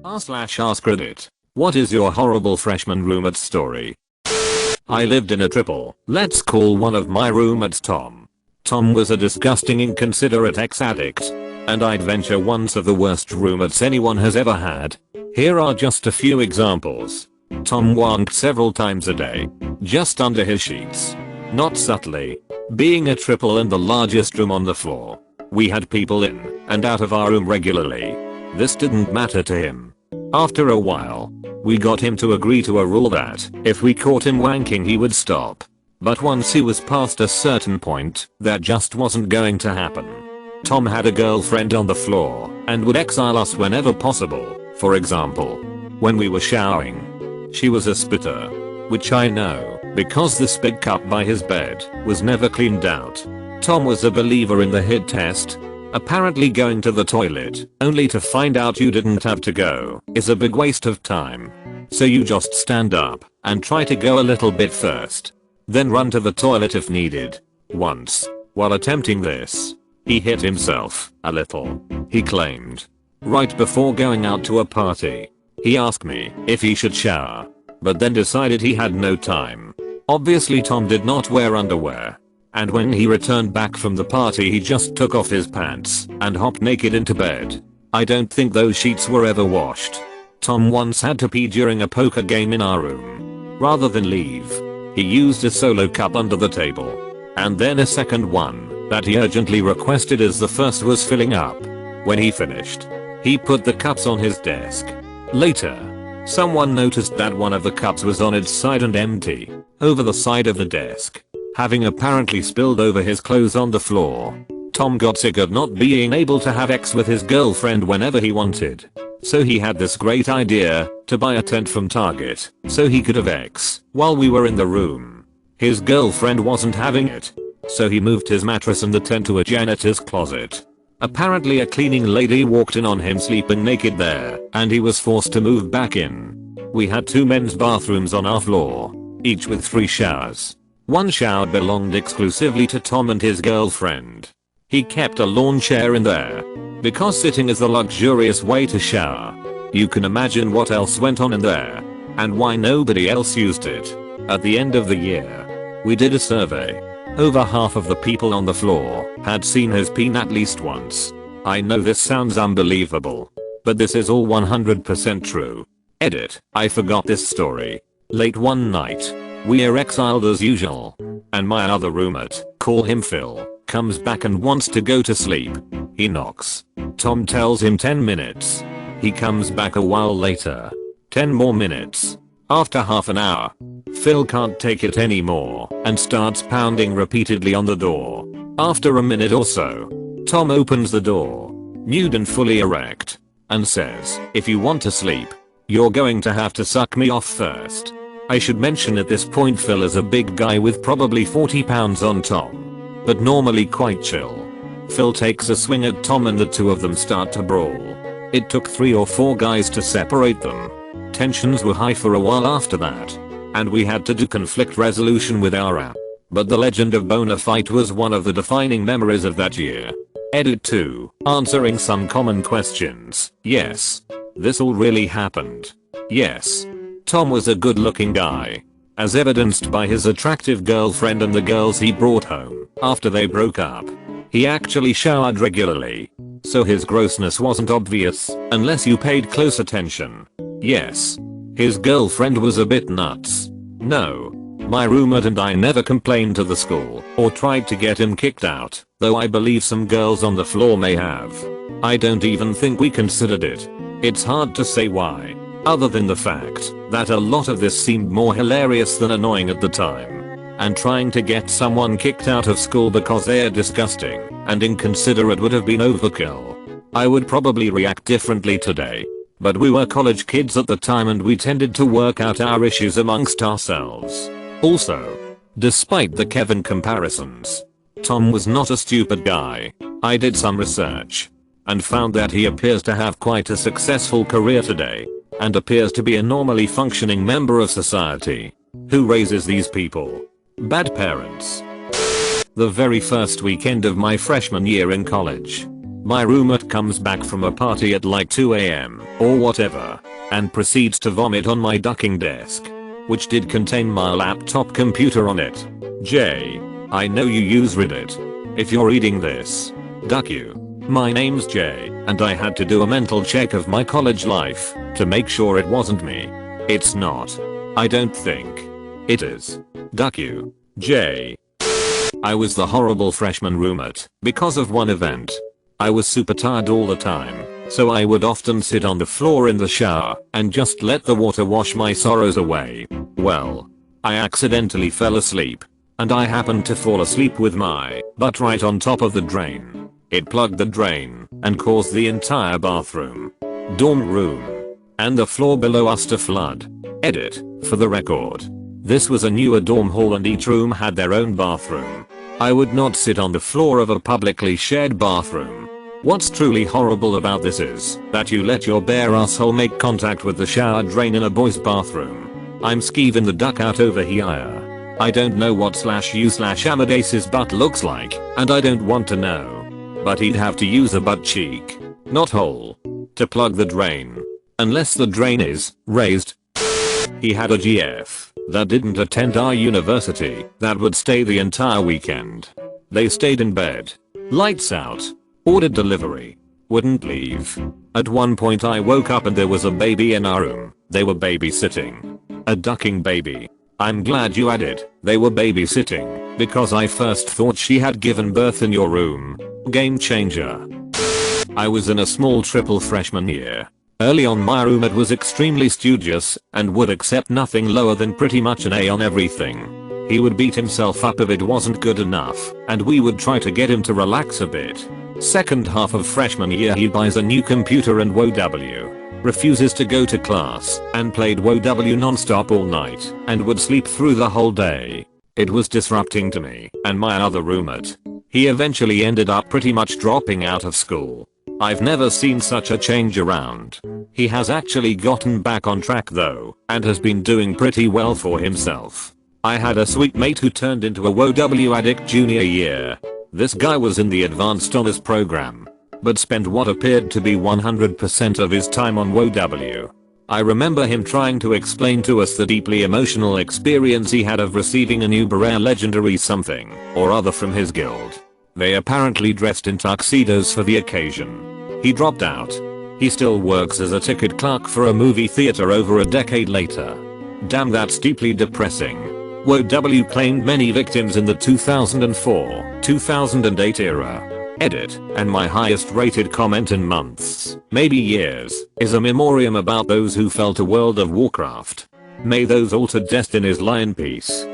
r/AskReddit. What is your horrible freshman roommate story? I lived in a triple. Let's call one of my roommates Tom. Tom was a disgusting, inconsiderate ex-addict. And I'd venture once of the worst roommates anyone has ever had. Here are just a few examples. Tom wanked several times a day. Just under his sheets. Not subtly. Being a triple and the largest room on the floor. We had people in and out of our room regularly. This didn't matter to him. After a while, we got him to agree to a rule that if we caught him wanking he would stop. But once he was past a certain point, that just wasn't going to happen. Tom had a girlfriend on the floor and would exile us whenever possible. For example, when we were showering. She was a spitter. Which I know, because the spit cup by his bed was never cleaned out. Tom was a believer in the HIT test. Apparently going to the toilet, only to find out you didn't have to go, is a big waste of time. So you just stand up and try to go a little bit first. Then run to the toilet if needed. Once, while attempting this, he hit himself a little, he claimed. Right before going out to a party, he asked me if he should shower, but then decided he had no time. Obviously Tom did not wear underwear. And when he returned back from the party he just took off his pants and hopped naked into bed. I don't think those sheets were ever washed. Tom once had to pee during a poker game in our room. Rather than leave, he used a solo cup under the table. And then a second one that he urgently requested as the first was filling up. When he finished, he put the cups on his desk. Later, someone noticed that one of the cups was on its side and empty, over the side of the desk. Having apparently spilled over his clothes on the floor. Tom got sick of not being able to have sex with his girlfriend whenever he wanted. So he had this great idea to buy a tent from Target so he could have sex while we were in the room. His girlfriend wasn't having it. So he moved his mattress and the tent to a janitor's closet. Apparently a cleaning lady walked in on him sleeping naked there and he was forced to move back in. We had 2 men's bathrooms on our floor, each with 3 showers. One shower belonged exclusively to Tom and his girlfriend. He kept a lawn chair in there, because sitting is the luxurious way to shower. You can imagine what else went on in there, and why nobody else used it. At the end of the year, we did a survey. Over half of the people on the floor had seen his peen at least once. I know this sounds unbelievable, but this is all 100% true. Edit, I forgot this story. Late one night, we are exiled as usual. And my other roommate, call him Phil, comes back and wants to go to sleep. He knocks. Tom tells him 10 minutes. He comes back a while later. 10 more minutes. After half an hour, Phil can't take it anymore and starts pounding repeatedly on the door. After a minute or so, Tom opens the door, nude and fully erect, and says, "If you want to sleep, you're going to have to suck me off first." I should mention at this point Phil is a big guy with probably 40 pounds on Tom, but normally quite chill. Phil takes a swing at Tom and the 2 of them start to brawl. It took 3 or 4 guys to separate them. Tensions were high for a while after that, and we had to do conflict resolution with our app. But the legend of Bona Fight was one of the defining memories of that year. Edit 2, answering some common questions. Yes. This all really happened. Yes. Tom was a good looking guy, as evidenced by his attractive girlfriend and the girls he brought home after they broke up. He actually showered regularly, so his grossness wasn't obvious unless you paid close attention. Yes. His girlfriend was a bit nuts. No. My roommate and I never complained to the school or tried to get him kicked out, though I believe some girls on the floor may have. I don't even think we considered it. It's hard to say why. Other than the fact that a lot of this seemed more hilarious than annoying at the time. And trying to get someone kicked out of school because they are disgusting and inconsiderate would have been overkill. I would probably react differently today. But we were college kids at the time and we tended to work out our issues amongst ourselves. Also, despite the Kevin comparisons, Tom was not a stupid guy. I did some research and found that he appears to have quite a successful career today. And appears to be a normally functioning member of society. Who raises these people? Bad parents. The very first weekend of my freshman year in college, My roommate comes back from a party at like 2 AM or whatever and proceeds to vomit on my ducking desk, which did contain my laptop computer on it. Jay, I know you use Reddit. If you're reading this, duck you. My name's Jay and I had to do a mental check of my college life to make sure it wasn't me. It's not. I don't think. It is. Duck you. Jay. I was the horrible freshman roommate because of one event. I was super tired all the time, so I would often sit on the floor in the shower and just let the water wash my sorrows away. Well, I accidentally fell asleep, and I happened to fall asleep with my butt right on top of the drain. It plugged the drain and caused the entire bathroom, dorm room, and the floor below us to flood. Edit, for the record. This was a newer dorm hall and each room had their own bathroom. I would not sit on the floor of a publicly shared bathroom. What's truly horrible about this is that you let your bare asshole make contact with the shower drain in a boy's bathroom. I'm skeeving the duck out over here. I don't know what /u/Amadeus's butt looks like, and I don't want to know. But he'd have to use a butt cheek, not hole, to plug the drain. Unless the drain is raised. He had a GF that didn't attend our university that would stay the entire weekend. They stayed in bed. Lights out. Ordered delivery. Wouldn't leave. At one point I woke up and there was a baby in our room. They were babysitting. A ducking baby. I'm glad you added, they were babysitting, because I first thought she had given birth in your room. Game changer. I was in a small triple freshman year. Early on my roommate was extremely studious and would accept nothing lower than pretty much an A on everything. He would beat himself up if it wasn't good enough, and we would try to get him to relax a bit. Second half of freshman year he buys a new computer and WoW. Refuses to go to class and played WoW non-stop all night and would sleep through the whole day. It was disrupting to me and my other roommate. He eventually ended up pretty much dropping out of school. I've never seen such a change around. He has actually gotten back on track though and has been doing pretty well for himself. I had a sweet mate who turned into a WoW addict junior year. This guy was in the advanced honors program, but spent what appeared to be 100% of his time on WoW. I remember him trying to explain to us the deeply emotional experience he had of receiving a new rare legendary something or other from his guild. They apparently dressed in tuxedos for the occasion. He dropped out. He still works as a ticket clerk for a movie theater over a decade later. Damn, that's deeply depressing. WoW claimed many victims in the 2004-2008 era. Edit, and my highest rated comment in months, maybe years, is a memoriam about those who fell to World of Warcraft. May those altered destinies lie in peace.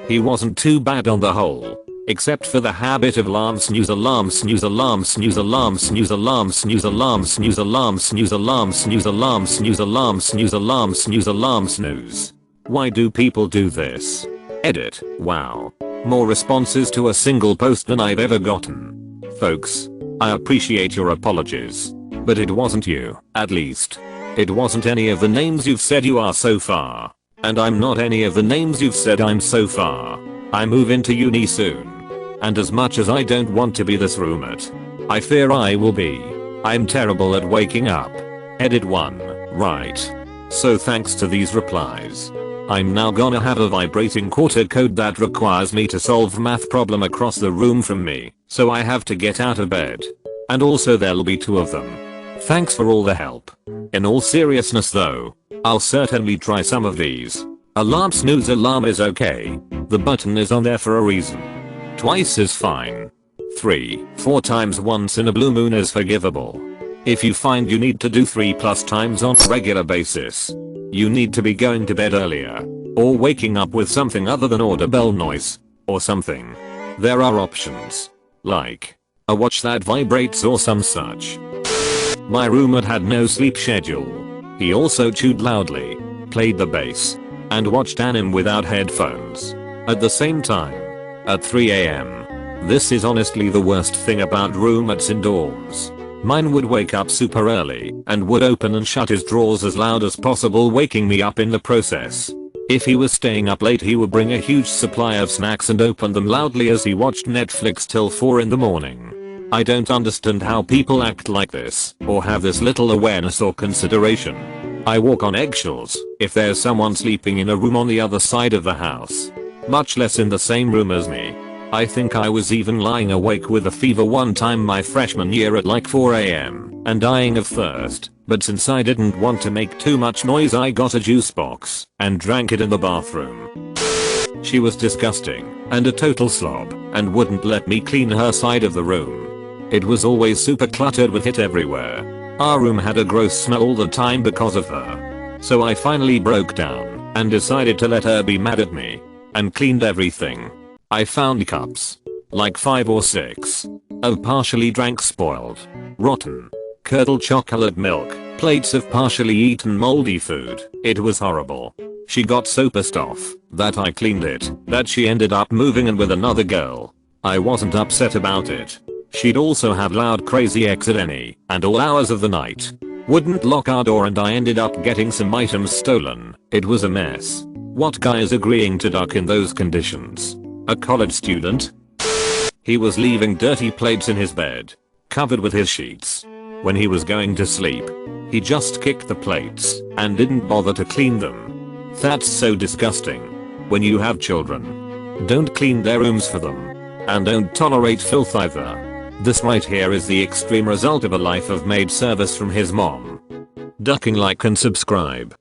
He wasn't too bad on the whole, except for the habit of alarm snooze alarm snooze alarm snooze alarm snooze alarm snooze alarm snooze alarm snooze alarm snooze alarm snooze alarm snooze alarm snooze alarm snooze. Why do people do this? Edit, wow. More responses to a single post than I've ever gotten. Folks, I appreciate your apologies. But it wasn't you, at least. It wasn't any of the names you've said you are so far. And I'm not any of the names you've said I'm so far. I move into uni soon. And as much as I don't want to be this roommate, I fear I will be. I'm terrible at waking up. Edit 1, right. So thanks to these replies, I'm now gonna have a vibrating quarter code that requires me to solve math problem across the room from me, so I have to get out of bed. And also there'll be 2 of them. Thanks for all the help. In all seriousness though, I'll certainly try some of these. Alarm snooze alarm is okay. The button is on there for a reason. Twice is fine. 3, 4 times once in a blue moon is forgivable. If you find you need to do 3+ times on a regular basis, you need to be going to bed earlier, or waking up with something other than doorbell noise, or something. There are options, like a watch that vibrates or some such. My roommate had no sleep schedule. He also chewed loudly, played the bass, and watched anime without headphones at the same time, at 3 AM. This is honestly the worst thing about roommates in dorms. Mine would wake up super early and would open and shut his drawers as loud as possible, waking me up in the process. If he was staying up late, he would bring a huge supply of snacks and open them loudly as he watched Netflix till 4 in the morning. I don't understand how people act like this or have this little awareness or consideration. I walk on eggshells if there's someone sleeping in a room on the other side of the house, much less in the same room as me. I think I was even lying awake with a fever one time my freshman year at like 4 AM and dying of thirst, but since I didn't want to make too much noise I got a juice box and drank it in the bathroom. She was disgusting and a total slob and wouldn't let me clean her side of the room. It was always super cluttered with it everywhere. Our room had a gross smell all the time because of her. So I finally broke down and decided to let her be mad at me and cleaned everything. I found cups, like 5 or 6, of partially drank spoiled, rotten, curdled chocolate milk, plates of partially eaten moldy food. It was horrible. She got so pissed off that I cleaned it that she ended up moving in with another girl. I wasn't upset about it. She'd also have loud crazy ex at any and all hours of the night. Wouldn't lock our door and I ended up getting some items stolen. It was a mess. What guy is agreeing to duck in those conditions? A college student? He was leaving dirty plates in his bed, covered with his sheets. When he was going to sleep, he just kicked the plates and didn't bother to clean them. That's so disgusting. When you have children, don't clean their rooms for them. And don't tolerate filth either. This right here is the extreme result of a life of maid service from his mom. Ducking, like and subscribe.